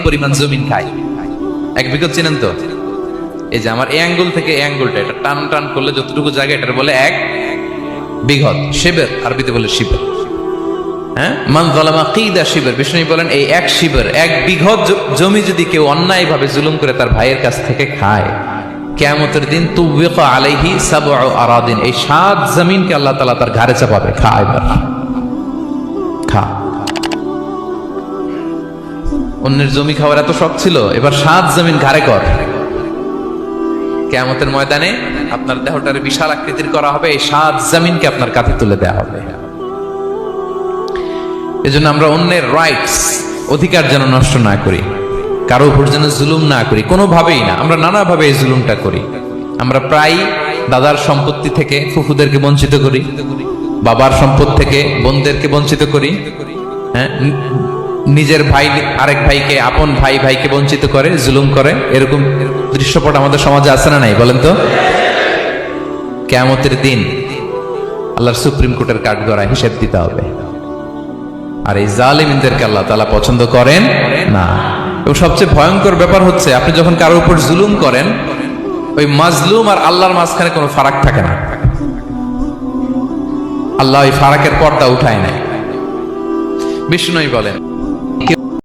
পরিমাণ জমিন খায়। 1 বিঘত চিনেন তো? এই যে আমার এই আঙ্গুল থেকে এই আঙ্গুলটা, এটা টান টান করলে যতটুকু জায়গা, এটার বলে 1 বিঘত। শিবের আরবিতে বলে শিবের। হ্যাঁ, মান যালামা কিদা শিবের। বিষ্ণু বলেন এই 1 শিবের 1 বিঘত জমি যদি কেউ অন্যায় ভাবে জুলুম করে তার ভাইয়ের কাছ থেকে খায়, কিয়ামতের দিন তুবিকা আলাইহি সাবউ আরাদিন, এই 7 জমিনকে আল্লাহ তাআলা তার ঘাড়ে চাপাবে। খা এবার খা। অন্যের জমি খাওয়ার এত শখ ছিল, এবার 7 জমিন ঘাড়ে কর। কিয়ামতের ময়দানে আপনার দেহটারে বিশাল আকৃতির করা হবে, এই 7 জমিনকে আপনার কাঁধে তুলে দেওয়া হবে। এজন্য আমরা অন্যের রাইটস, অধিকার যেন নষ্ট না করি, কারো উপর যেন জুলুম না করি, কোনোভাবেই না। আমরা নানাভাবে এই জুলুমটা করি। আমরা প্রায় দাদার সম্পত্তি থেকে ফুফুদেরকে বঞ্চিত করি, বাবার সম্পদ থেকে বোনদেরকে বঞ্চিত করি। হ্যাঁ, নিজের ভাই আরেক ভাইকে, আপন ভাই ভাইকে বঞ্চিত করে, জুলুম করে। এরকম দৃশ্যপট আমাদের সমাজে আছে না নাই বলেন তো? কিয়ামতের দিন আল্লাহর সুপ্রিম কোর্টের কাঠগড়ায় হিসেব দিতে হবে। আর এই জালিমদেরকে আল্লাহ তাআলা পছন্দ করেন না। এবং সবচেয়ে ভয়ঙ্কর ব্যাপার হচ্ছে, আপনি যখন কারোর উপর জুলুম করেন, ওই মাজলুম আর আল্লাহর মাঝখানে কোনো ফারাক থাকে না। আল্লাহ ওই ফারাকের পর্দা উঠায় নাই। বিষ্ণুই বলেন